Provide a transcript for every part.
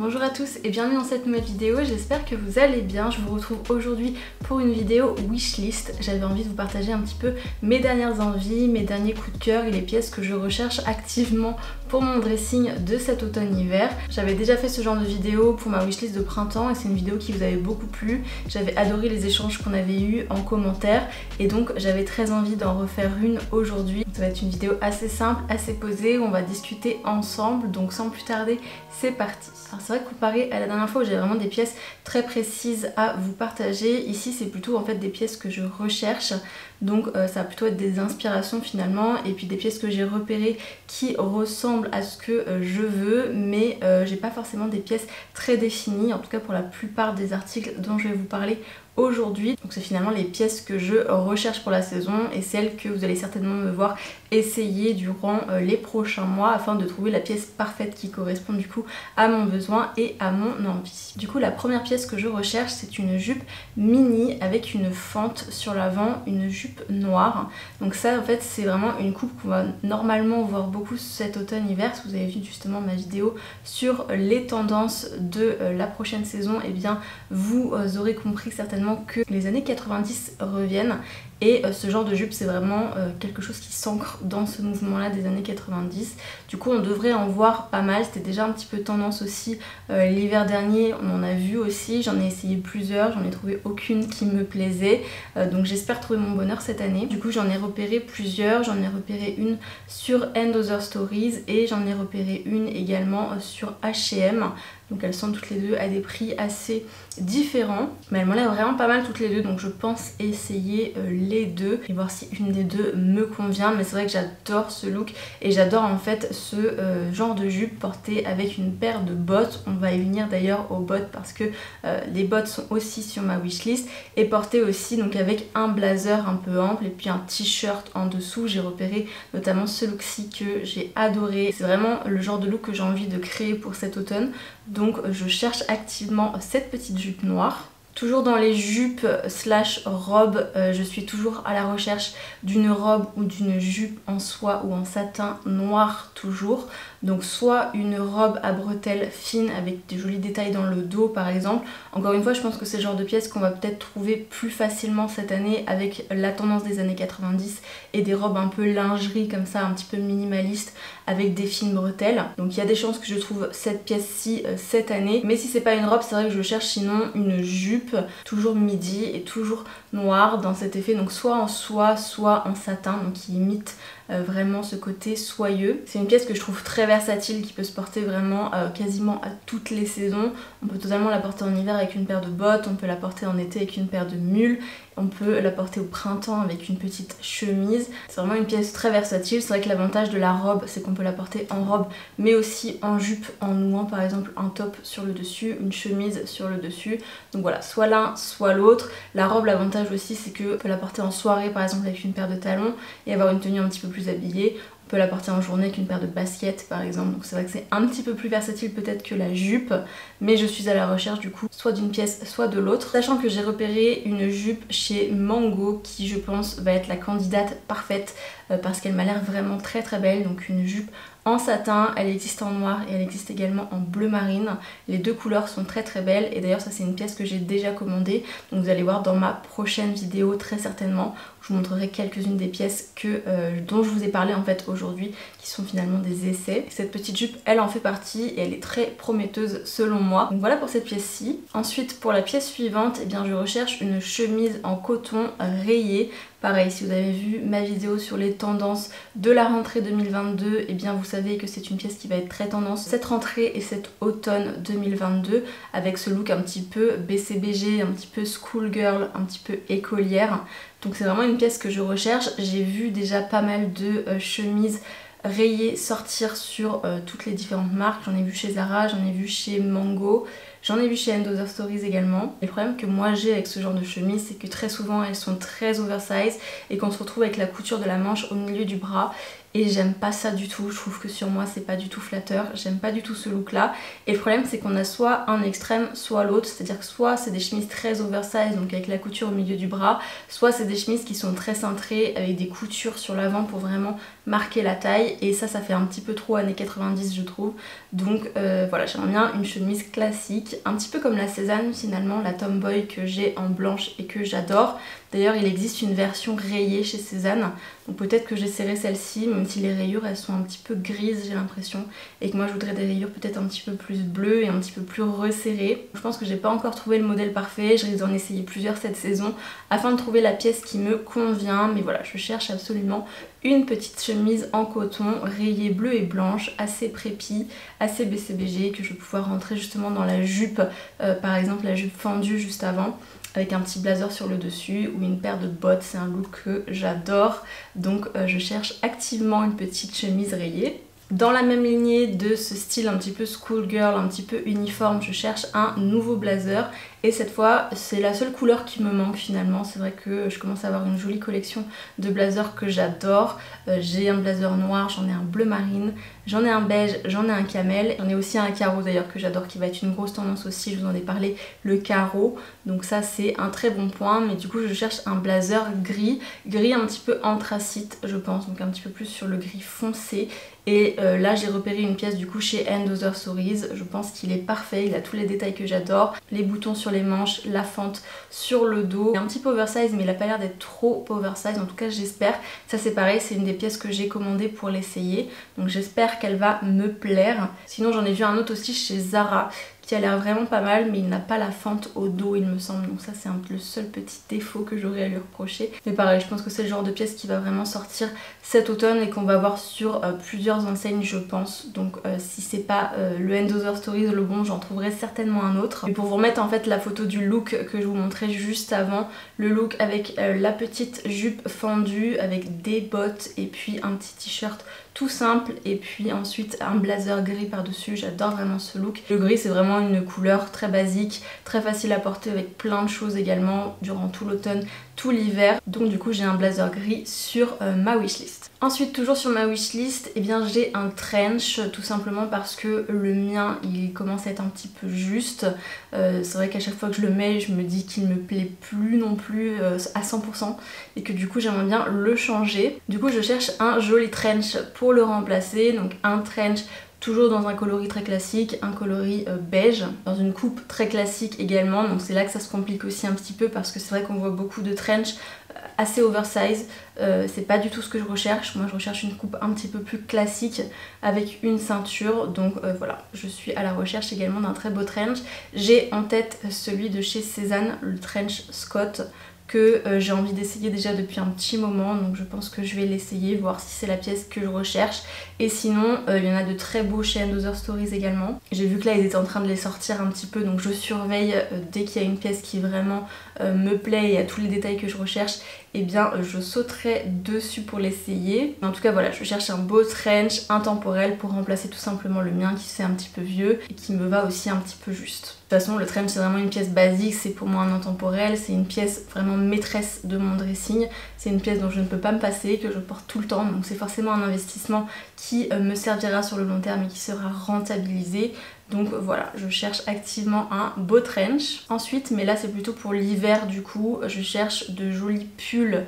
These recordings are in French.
Bonjour à tous et bienvenue dans cette nouvelle vidéo, j'espère que vous allez bien. Je vous retrouve aujourd'hui pour une vidéo wishlist. J'avais envie de vous partager un petit peu mes dernières envies, mes derniers coups de cœur et les pièces que je recherche activement pour mon dressing de cet automne-hiver. J'avais déjà fait ce genre de vidéo pour ma wishlist de printemps et c'est une vidéo qui vous avait beaucoup plu. J'avais adoré les échanges qu'on avait eus en commentaire et donc j'avais très envie d'en refaire une aujourd'hui. Ça va être une vidéo assez simple, assez posée où on va discuter ensemble, donc sans plus tarder, c'est parti. Alors c'est vrai que comparé à la dernière fois où j'avais vraiment des pièces très précises à vous partager, ici c'est plutôt en fait des pièces que je recherche, donc ça va plutôt être des inspirations finalement et puis des pièces que j'ai repérées qui ressemblent à ce que je veux, mais j'ai pas forcément des pièces très définies, en tout cas pour la plupart des articles dont je vais vous parler aujourd'hui. Donc c'est finalement les pièces que je recherche pour la saison et celles que vous allez certainement me voir essayer durant les prochains mois afin de trouver la pièce parfaite qui correspond du coup à mon besoin et à mon envie. Du coup la première pièce que je recherche c'est une jupe mini avec une fente sur l'avant, une jupe noire. Donc ça en fait c'est vraiment une coupe qu'on va normalement voir beaucoup cet automne-hiver. Si vous avez vu justement ma vidéo sur les tendances de la prochaine saison, et bien vous aurez compris certainement que les années 90 reviennent et ce genre de jupe c'est vraiment quelque chose qui s'ancre dans ce mouvement là des années 90. Du coup on devrait en voir pas mal, c'était déjà un petit peu tendance aussi l'hiver dernier, on en a vu aussi, j'en ai essayé plusieurs, j'en ai trouvé aucune qui me plaisait, donc j'espère trouver mon bonheur cette année. Du coup j'en ai repéré plusieurs, j'en ai repéré une sur And Other Stories et j'en ai repéré une également sur H&M. Donc elles sont toutes les deux à des prix assez différents, mais elles m'ont l'air vraiment pas mal toutes les deux, donc je pense essayer les deux et voir si une des deux me convient. Mais c'est vrai que j'adore ce look et j'adore en fait ce genre de jupe portée avec une paire de bottes. On va y venir d'ailleurs aux bottes parce que les bottes sont aussi sur ma wishlist, et portée aussi donc avec un blazer un peu ample et puis un t-shirt en dessous. J'ai repéré notamment ce look-ci que j'ai adoré, c'est vraiment le genre de look que j'ai envie de créer pour cet automne. Donc je cherche activement cette petite jupe noire. Toujours dans les jupes slash robes, je suis toujours à la recherche d'une robe ou d'une jupe en soie ou en satin noir toujours. Donc soit une robe à bretelles fines avec des jolis détails dans le dos par exemple. Encore une fois je pense que c'est le genre de pièce qu'on va peut-être trouver plus facilement cette année avec la tendance des années 90 et des robes un peu lingerie comme ça, un petit peu minimaliste avec des fines bretelles. Donc il y a des chances que je trouve cette pièce-ci cette année. Mais si c'est pas une robe, c'est vrai que je cherche sinon une jupe toujours midi et toujours noire dans cet effet, donc soit en soie soit en satin, donc qui imite vraiment ce côté soyeux. C'est une pièce que je trouve très versatile, qui peut se porter vraiment quasiment à toutes les saisons. On peut totalement la porter en hiver avec une paire de bottes, on peut la porter en été avec une paire de mules, on peut la porter au printemps avec une petite chemise. C'est vraiment une pièce très versatile. C'est vrai que l'avantage de la robe c'est qu'on peut la porter en robe mais aussi en jupe en nouant par exemple un top sur le dessus, une chemise sur le dessus. Donc voilà, soit l'un soit l'autre. La robe, l'avantage aussi c'est qu'on peut la porter en soirée par exemple avec une paire de talons et avoir une tenue un petit peu plus habillée. On peut la porter en journée avec une paire de baskets par exemple, donc c'est vrai que c'est un petit peu plus versatile peut-être que la jupe, mais je suis à la recherche du coup soit d'une pièce soit de l'autre. Sachant que j'ai repéré une jupe chez Mango qui je pense va être la candidate parfaite parce qu'elle m'a l'air vraiment très très belle. Donc une jupe en satin, elle existe en noir et elle existe également en bleu marine. Les deux couleurs sont très très belles et d'ailleurs ça c'est une pièce que j'ai déjà commandée, donc vous allez voir dans ma prochaine vidéo très certainement. Je vous montrerai quelques-unes des pièces dont je vous ai parlé en fait aujourd'hui, qui sont finalement des essais. Cette petite jupe, elle en fait partie et elle est très prometteuse selon moi. Donc voilà pour cette pièce-ci. Ensuite pour la pièce suivante, eh bien, je recherche une chemise en coton rayée. Pareil, si vous avez vu ma vidéo sur les tendances de la rentrée 2022, eh bien vous savez que c'est une pièce qui va être très tendance cette rentrée et cet automne 2022, avec ce look un petit peu BCBG, un petit peu schoolgirl, un petit peu écolière. Donc c'est vraiment une pièce que je recherche. J'ai vu déjà pas mal de chemises rayées sortir sur toutes les différentes marques. J'en ai vu chez Zara, j'en ai vu chez Mango, j'en ai vu chez And Other Stories également. Le problème que moi j'ai avec ce genre de chemise, c'est que très souvent elles sont très oversize et qu'on se retrouve avec la couture de la manche au milieu du bras. et j'aime pas ça du tout. Je trouve que sur moi c'est pas du tout flatteur, j'aime pas du tout ce look là. Et le problème c'est qu'on a soit un extrême soit l'autre, c'est-à-dire que soit c'est des chemises très oversize donc avec la couture au milieu du bras, soit c'est des chemises qui sont très cintrées avec des coutures sur l'avant pour vraiment marquer la taille, et ça fait un petit peu trop années 90 je trouve. Donc voilà, j'aimerais bien une chemise classique, un petit peu comme la Cézanne finalement, la Tomboy que j'ai en blanche et que j'adore. D'ailleurs il existe une version rayée chez Cézanne, donc peut-être que j'essaierai celle-ci, même si les rayures elles sont un petit peu grises j'ai l'impression, et que moi je voudrais des rayures peut-être un petit peu plus bleues et un petit peu plus resserrées. Je pense que j'ai pas encore trouvé le modèle parfait, je risque d'en essayer plusieurs cette saison afin de trouver la pièce qui me convient, mais voilà, je cherche absolument une petite chemise en coton rayée bleu et blanche, assez prépi, assez BCBG, que je vais pouvoir rentrer justement dans la jupe, par exemple la jupe fendue juste avant, avec un petit blazer sur le dessus ou une paire de bottes. C'est un look que j'adore, donc je cherche activement une petite chemise rayée. Dans la même lignée de ce style un petit peu schoolgirl, un petit peu uniforme, je cherche un nouveau blazer. Et cette fois, c'est la seule couleur qui me manque finalement. C'est vrai que je commence à avoir une jolie collection de blazers que j'adore. J'ai un blazer noir, j'en ai un bleu marine, j'en ai un beige, j'en ai un camel. J'en ai aussi un carreau d'ailleurs que j'adore, qui va être une grosse tendance aussi, je vous en ai parlé, le carreau. Donc ça c'est un très bon point, mais du coup je cherche un blazer gris un petit peu anthracite je pense, donc un petit peu plus sur le gris foncé. Et là j'ai repéré une pièce du coup chez & Other Stories, je pense qu'il est parfait, il a tous les détails que j'adore, les boutons sur les manches, la fente sur le dos, un petit peu oversize mais il a pas l'air d'être trop oversize, en tout cas j'espère. Ça c'est pareil, c'est une des pièces que j'ai commandées pour l'essayer, donc j'espère qu'elle va me plaire. Sinon j'en ai vu un autre aussi chez Zara qui a l'air vraiment pas mal, mais il n'a pas la fente au dos il me semble, donc ça c'est le seul petit défaut que j'aurais à lui reprocher. Mais pareil, je pense que c'est le genre de pièce qui va vraiment sortir cet automne et qu'on va voir sur plusieurs enseignes je pense, donc si c'est pas le & Other Stories le bon, j'en trouverai certainement un autre. Et pour vous remettre en fait la photo du look que je vous montrais juste avant, le look avec la petite jupe fendue avec des bottes et puis un petit t-shirt tout simple et puis ensuite un blazer gris par dessus, j'adore vraiment ce look. Le gris c'est vraiment une couleur très basique, très facile à porter avec plein de choses également durant tout l'automne, tout l'hiver, donc du coup j'ai un blazer gris sur ma wishlist. Ensuite toujours sur ma wishlist, eh bien j'ai un trench, tout simplement parce que le mien il commence à être un petit peu juste. C'est vrai qu'à chaque fois que je le mets je me dis qu'il me plaît plus non plus à 100% et que du coup j'aimerais bien le changer. Du coup je cherche un joli trench pour le remplacer, donc un trench toujours dans un coloris très classique, un coloris beige, dans une coupe très classique également, donc c'est là que ça se complique aussi un petit peu parce que c'est vrai qu'on voit beaucoup de trench assez oversize, c'est pas du tout ce que je recherche. Moi je recherche une coupe un petit peu plus classique avec une ceinture, donc voilà, je suis à la recherche également d'un très beau trench. J'ai en tête celui de chez Cézanne, le trench Scott, que j'ai envie d'essayer déjà depuis un petit moment, donc je pense que je vais l'essayer, voir si c'est la pièce que je recherche. Et sinon il y en a de très beaux chez & Other Stories également. J'ai vu que là ils étaient en train de les sortir un petit peu, donc je surveille dès qu'il y a une pièce qui vraiment me plaît et a tous les détails que je recherche, et bien je sauterai dessus pour l'essayer. En tout cas voilà, je cherche un beau trench intemporel pour remplacer tout simplement le mien qui se fait un petit peu vieux et qui me va aussi un petit peu juste. De toute façon le trench c'est vraiment une pièce basique, c'est pour moi un intemporel, c'est une pièce vraiment maîtresse de mon dressing, c'est une pièce dont je ne peux pas me passer, que je porte tout le temps, donc c'est forcément un investissement qui me servira sur le long terme et qui sera rentabilisé. Donc voilà, je cherche activement un beau trench. Ensuite, mais là c'est plutôt pour l'hiver du coup, je cherche de jolis pulls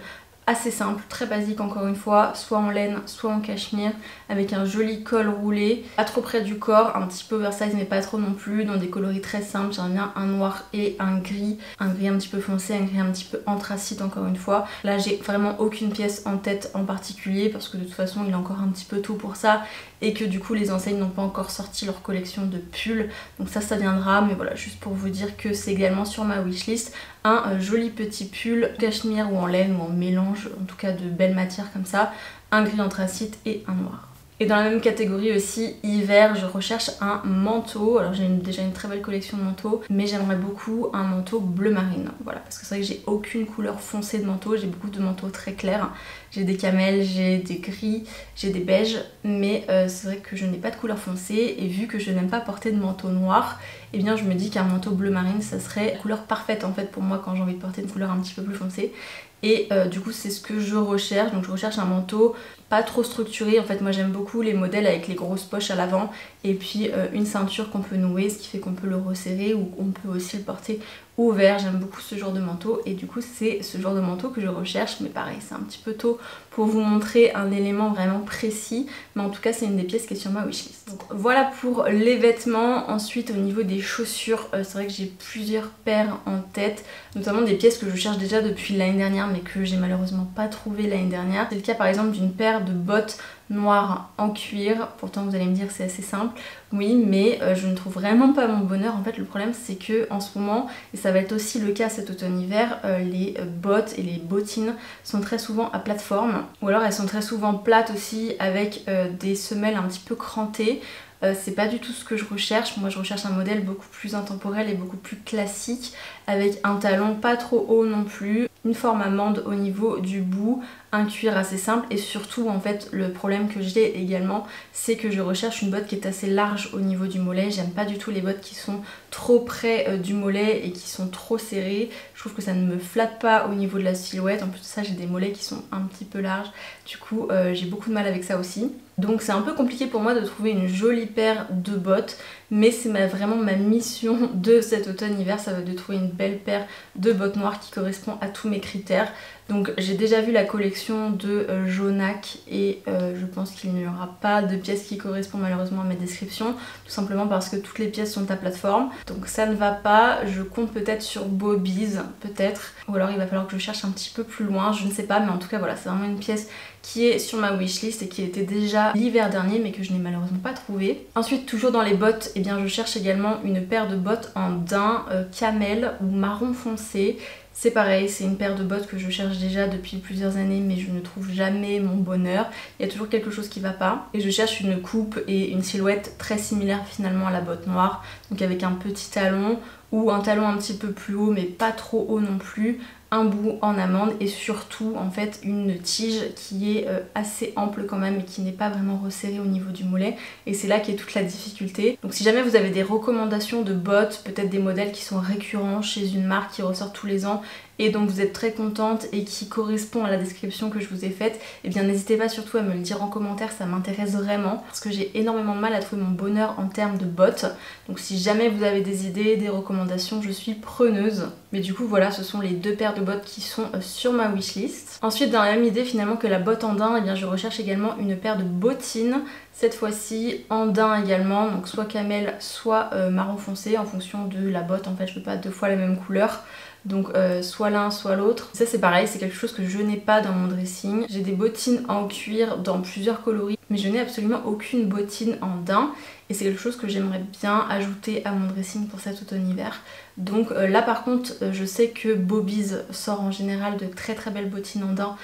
assez simples, très basiques encore une fois, soit en laine, soit en cachemire, avec un joli col roulé, pas trop près du corps, un petit peu oversize mais pas trop non plus, dans des coloris très simples. J'aimerais bien un noir et un gris un petit peu foncé, un gris un petit peu anthracite encore une fois. Là j'ai vraiment aucune pièce en tête en particulier parce que de toute façon il est encore un petit peu tôt pour ça et que du coup les enseignes n'ont pas encore sorti leur collection de pulls, donc ça viendra. Mais voilà, juste pour vous dire que c'est également sur ma wishlist un joli petit pull cachemire ou en laine ou en mélange, en tout cas de belles matières comme ça, un gris anthracite et un noir. Et dans la même catégorie aussi, hiver, je recherche un manteau. Alors j'ai déjà une très belle collection de manteaux, mais j'aimerais beaucoup un manteau bleu marine. Voilà, parce que c'est vrai que j'ai aucune couleur foncée de manteau, j'ai beaucoup de manteaux très clairs. J'ai des camels, j'ai des gris, j'ai des beiges, mais c'est vrai que je n'ai pas de couleur foncée, et vu que je n'aime pas porter de manteau noir, eh bien je me dis qu'un manteau bleu marine ça serait la couleur parfaite en fait pour moi quand j'ai envie de porter une couleur un petit peu plus foncée. et du coup c'est ce que je recherche. Donc je recherche un manteau pas trop structuré. En fait moi j'aime beaucoup les modèles avec les grosses poches à l'avant et puis une ceinture qu'on peut nouer, ce qui fait qu'on peut le resserrer ou on peut aussi le porter ouvert. J'aime beaucoup ce genre de manteau et du coup c'est ce genre de manteau que je recherche, mais pareil c'est un petit peu tôt pour vous montrer un élément vraiment précis, mais en tout cas c'est une des pièces qui est sur ma wishlist. Donc voilà pour les vêtements. Ensuite au niveau des chaussures, c'est vrai que j'ai plusieurs paires en tête, notamment des pièces que je cherche déjà depuis l'année dernière mais que j'ai malheureusement pas trouvé l'année dernière. C'est le cas par exemple d'une paire de bottes noires en cuir. Pourtant vous allez me dire c'est assez simple, oui, mais je ne trouve vraiment pas mon bonheur. En fait le problème c'est que en ce moment, et ça va être aussi le cas cet automne-hiver, les bottes et les bottines sont très souvent à plateforme, ou alors elles sont très souvent plates aussi avec des semelles un petit peu crantées. C'est pas du tout ce que je recherche. Moi je recherche un modèle beaucoup plus intemporel et beaucoup plus classique, avec un talon pas trop haut non plus, une forme amande au niveau du bout, un cuir assez simple, et surtout en fait le problème que j'ai également c'est que je recherche une botte qui est assez large au niveau du mollet. J'aime pas du tout les bottes qui sont trop près du mollet et qui sont trop serrées. Je trouve que ça ne me flatte pas au niveau de la silhouette. En plus de ça j'ai des mollets qui sont un petit peu larges, du coup j'ai beaucoup de mal avec ça aussi. Donc c'est un peu compliqué pour moi de trouver une jolie paire de bottes, mais c'est vraiment ma mission de cet automne-hiver, ça va être de trouver une belle paire de bottes noires qui correspond à tous mes critères. Donc j'ai déjà vu la collection de Jonac et je pense qu'il n'y aura pas de pièces qui correspondent malheureusement à mes descriptions, tout simplement parce que toutes les pièces sont à plateforme. Donc ça ne va pas, je compte peut-être sur Bobies, peut-être, ou alors il va falloir que je cherche un petit peu plus loin, je ne sais pas, mais en tout cas voilà, c'est vraiment une pièce qui est sur ma wishlist et qui était déjà l'hiver dernier mais que je n'ai malheureusement pas trouvé. Ensuite toujours dans les bottes, eh bien, je cherche également une paire de bottes en daim camel ou marron foncé. C'est pareil, c'est une paire de bottes que je cherche déjà depuis plusieurs années mais je ne trouve jamais mon bonheur. Il y a toujours quelque chose qui va pas. Et je cherche une coupe et une silhouette très similaire finalement à la botte noire. Donc avec un petit talon ou un talon un petit peu plus haut mais pas trop haut non plus. Un bout en amande et surtout en fait une tige qui est assez ample quand même et qui n'est pas vraiment resserrée au niveau du mollet, et c'est là qu'est toute la difficulté. Donc si jamais vous avez des recommandations de bottes, peut-être des modèles qui sont récurrents chez une marque qui ressort tous les ans et dont vous êtes très contente et qui correspond à la description que je vous ai faite, et bien n'hésitez pas surtout à me le dire en commentaire, ça m'intéresse vraiment parce que j'ai énormément de mal à trouver mon bonheur en termes de bottes. Donc si jamais vous avez des idées, des recommandations, je suis preneuse. Mais du coup voilà, ce sont les deux paires de bottes qui sont sur ma wishlist. Ensuite dans la même idée finalement que la botte en daim, et bien je recherche également une paire de bottines, cette fois-ci en daim également, donc soit camel soit marron foncé en fonction de la botte. En fait je peux pas deux fois la même couleur, donc soit l'un soit l'autre. Ça c'est pareil, c'est quelque chose que je n'ai pas dans mon dressing. J'ai des bottines en cuir dans plusieurs coloris mais je n'ai absolument aucune bottine en daim et c'est quelque chose que j'aimerais bien ajouter à mon dressing pour cet automne-hiver. Donc là par contre je sais que Bobies sort en général de très très belles bottines en daim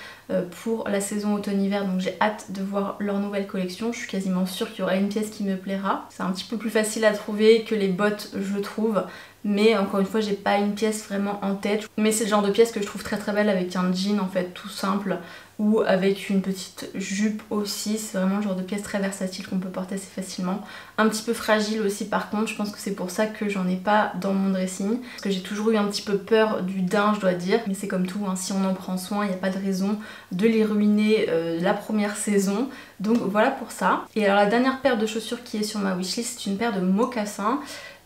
pour la saison automne-hiver, donc j'ai hâte de voir leur nouvelle collection. Je suis quasiment sûre qu'il y aura une pièce qui me plaira. C'est un petit peu plus facile à trouver que les bottes je trouve, mais encore une fois j'ai pas une pièce vraiment en tête, mais c'est le genre de pièce que je trouve très très belle avec un jean en fait tout simple ou avec une petite jupe aussi. C'est vraiment le genre de pièce très versatile qu'on peut porter assez facilement. Un petit peu fragile aussi par contre, je pense que c'est pour ça que j'en ai pas dans mon dressing, parce que j'ai toujours eu un petit peu peur du daim je dois dire, mais c'est comme tout, hein, si on en prend soin il n'y a pas de raison de les ruiner la première saison. Donc voilà pour ça. Et alors la dernière paire de chaussures qui est sur ma wishlist, c'est une paire de mocassins.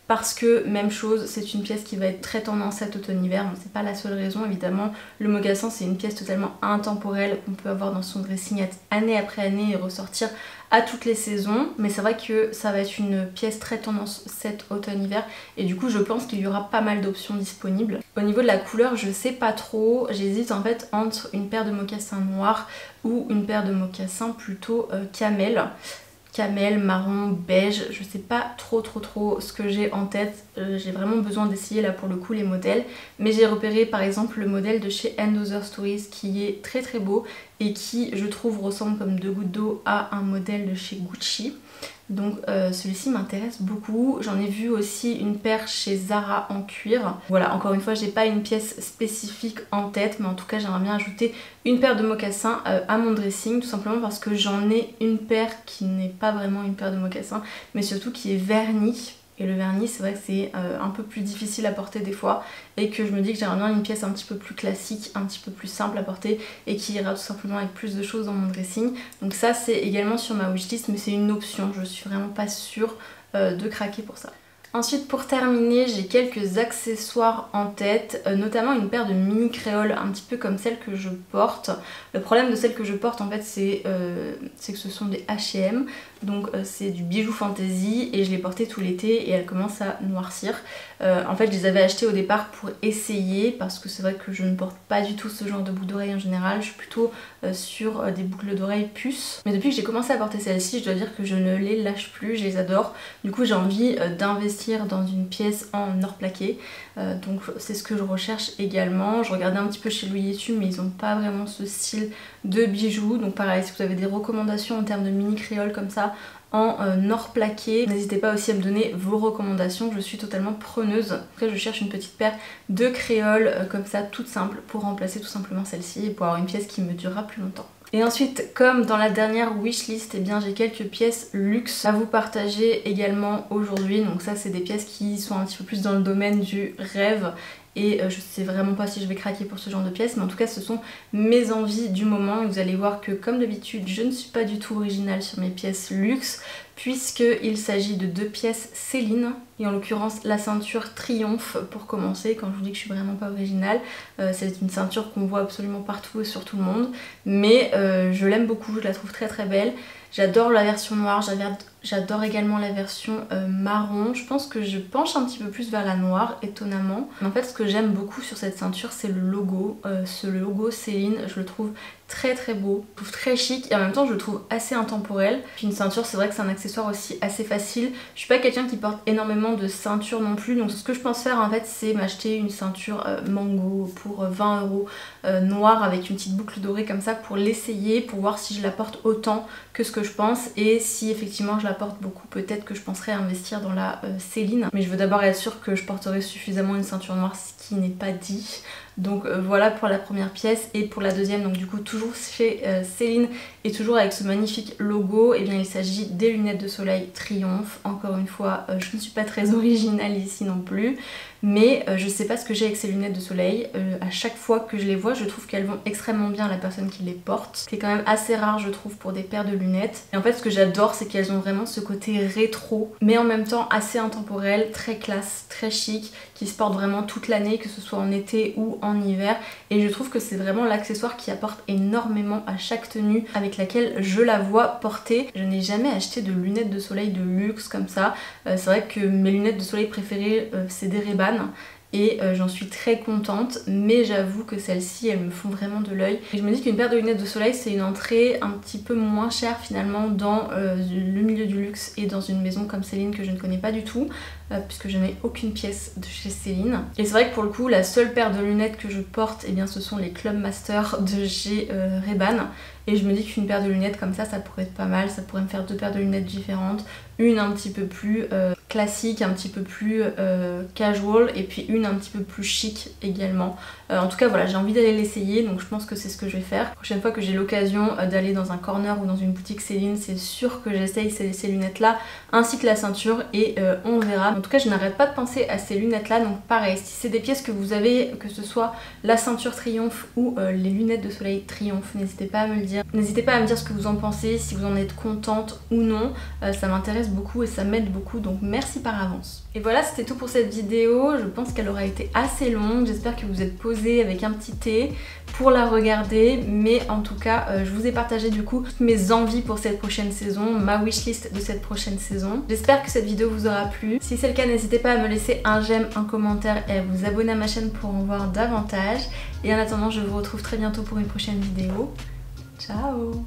Parce que même chose, c'est une pièce qui va être très tendance cet automne-hiver, bon, c'est pas la seule raison évidemment. Le mocassin c'est une pièce totalement intemporelle qu'on peut avoir dans son dressing année après année et ressortir à toutes les saisons, mais c'est vrai que ça va être une pièce très tendance cet automne-hiver et du coup je pense qu'il y aura pas mal d'options disponibles. Au niveau de la couleur je sais pas trop, j'hésite en fait entre une paire de mocassins noirs ou une paire de mocassins plutôt camel, marron, beige, je sais pas trop ce que j'ai en tête. J'ai vraiment besoin d'essayer là pour le coup les modèles, mais j'ai repéré par exemple le modèle de chez Other Stories qui est très très beau et qui je trouve ressemble comme deux gouttes d'eau à un modèle de chez Gucci. Donc celui-ci m'intéresse beaucoup. J'en ai vu aussi une paire chez Zara en cuir. Voilà, encore une fois j'ai pas une pièce spécifique en tête, mais en tout cas j'aimerais bien ajouter une paire de mocassins à mon dressing, tout simplement parce que j'en ai une paire qui n'est pas vraiment une paire de mocassins, mais surtout qui est vernie. et le vernis c'est vrai que c'est un peu plus difficile à porter des fois et que je me dis que j'aimerais bien une pièce un petit peu plus classique, un petit peu plus simple à porter et qui ira tout simplement avec plus de choses dans mon dressing. Donc ça c'est également sur ma wishlist mais c'est une option, je suis vraiment pas sûre de craquer pour ça. Ensuite pour terminer j'ai quelques accessoires en tête, notamment une paire de mini créoles un petit peu comme celle que je porte. Le problème de celle que je porte en fait c'est que ce sont des H&M, donc c'est du bijou fantasy et je l'ai porté tout l'été et elle commence à noircir. En fait je les avais achetées au départ pour essayer parce que c'est vrai que je ne porte pas du tout ce genre de boucles d'oreilles en général, je suis plutôt sur des boucles d'oreilles puces. Mais depuis que j'ai commencé à porter celle-ci je dois dire que je ne les lâche plus, je les adore. Du coup j'ai envie d'investir dans une pièce en or plaqué, donc c'est ce que je recherche également. Je regardais un petit peu chez Louis Vuitton mais ils n'ont pas vraiment ce style de bijoux, donc pareil si vous avez des recommandations en termes de mini créoles comme ça en or plaqué, n'hésitez pas aussi à me donner vos recommandations, je suis totalement preneuse. Après je cherche une petite paire de créoles comme ça toute simple pour remplacer tout simplement celle-ci et pour avoir une pièce qui me durera plus longtemps. Et ensuite, comme dans la dernière wishlist, eh bien j'ai quelques pièces luxe à vous partager également aujourd'hui. Donc ça c'est des pièces qui sont un petit peu plus dans le domaine du rêve et je sais vraiment pas si je vais craquer pour ce genre de pièces, mais en tout cas ce sont mes envies du moment et vous allez voir que comme d'habitude je ne suis pas du tout originale sur mes pièces luxe puisqu'il s'agit de 2 pièces Céline et en l'occurrence la ceinture Triomphe pour commencer. Quand je vous dis que je suis vraiment pas originale, c'est une ceinture qu'on voit absolument partout et sur tout le monde, mais je l'aime beaucoup, je la trouve très très belle. J'adore la version noire, j'adore également la version marron. Je pense que je penche un petit peu plus vers la noire, étonnamment. Mais en fait, ce que j'aime beaucoup sur cette ceinture, c'est le logo. Ce logo Céline, je le trouve très très beau, je trouve très chic et en même temps je le trouve assez intemporel. Puis une ceinture, c'est vrai que c'est un accessoire aussi assez facile. Je suis pas quelqu'un qui porte énormément de ceintures non plus, donc ce que je pense faire en fait c'est m'acheter une ceinture Mango pour 20 € noire avec une petite boucle dorée comme ça pour l'essayer, pour voir si je la porte autant que ce que je pense et si effectivement je la porte beaucoup, peut-être que je penserais investir dans la Céline. Mais je veux d'abord être sûre que je porterai suffisamment une ceinture noire, ce qui n'est pas dit. Donc voilà pour la première pièce et pour la deuxième, donc du coup toujours chez Céline et toujours avec ce magnifique logo, et bien il s'agit des lunettes de soleil Triomphe. Encore une fois je ne suis pas très originale ici non plus, mais je sais pas ce que j'ai avec ces lunettes de soleil. À chaque fois que je les vois je trouve qu'elles vont extrêmement bien à la personne qui les porte, ce qui est quand même assez rare je trouve pour des paires de lunettes. Et en fait ce que j'adore c'est qu'elles ont vraiment ce côté rétro mais en même temps assez intemporel, très classe, très chic, qui se porte vraiment toute l'année, que ce soit en été ou en hiver, et je trouve que c'est vraiment l'accessoire qui apporte énormément à chaque tenue avec laquelle je la vois porter. Je n'ai jamais acheté de lunettes de soleil de luxe comme ça. C'est vrai que mes lunettes de soleil préférées c'est des Ray-Ban et j'en suis très contente, mais j'avoue que celles-ci elles me font vraiment de l'œil. Et je me dis qu'une paire de lunettes de soleil c'est une entrée un petit peu moins chère finalement dans le milieu du luxe et dans une maison comme Céline que je ne connais pas du tout, puisque je n'ai aucune pièce de chez Céline. Et c'est vrai que pour le coup la seule paire de lunettes que je porte, eh bien ce sont les Club Master de chez Ray-Ban. Et je me dis qu'une paire de lunettes comme ça pourrait être pas mal, ça pourrait me faire 2 paires de lunettes différentes, une un petit peu plus classique, un petit peu plus casual, et puis une un petit peu plus chic également. En tout cas voilà, j'ai envie d'aller l'essayer, donc je pense que c'est ce que je vais faire. La prochaine fois que j'ai l'occasion d'aller dans un corner ou dans une boutique Céline, c'est sûr que j'essaye ces lunettes là, ainsi que la ceinture, et on verra. En tout cas je n'arrête pas de penser à ces lunettes là, donc pareil, si c'est des pièces que vous avez, que ce soit la ceinture Triomphe ou les lunettes de soleil Triomphe, n'hésitez pas à me le dire. N'hésitez pas à me dire ce que vous en pensez, si vous en êtes contente ou non, ça m'intéresse beaucoup et ça m'aide beaucoup, donc merci par avance. Et voilà, c'était tout pour cette vidéo, je pense qu'elle aura été assez longue, j'espère que vous êtes posés avec un petit thé pour la regarder, mais en tout cas je vous ai partagé du coup toutes mes envies pour cette prochaine saison, ma wishlist de cette prochaine saison. J'espère que cette vidéo vous aura plu, si c'est le cas n'hésitez pas à me laisser un j'aime, un commentaire et à vous abonner à ma chaîne pour en voir davantage. Et en attendant je vous retrouve très bientôt pour une prochaine vidéo. Ciao!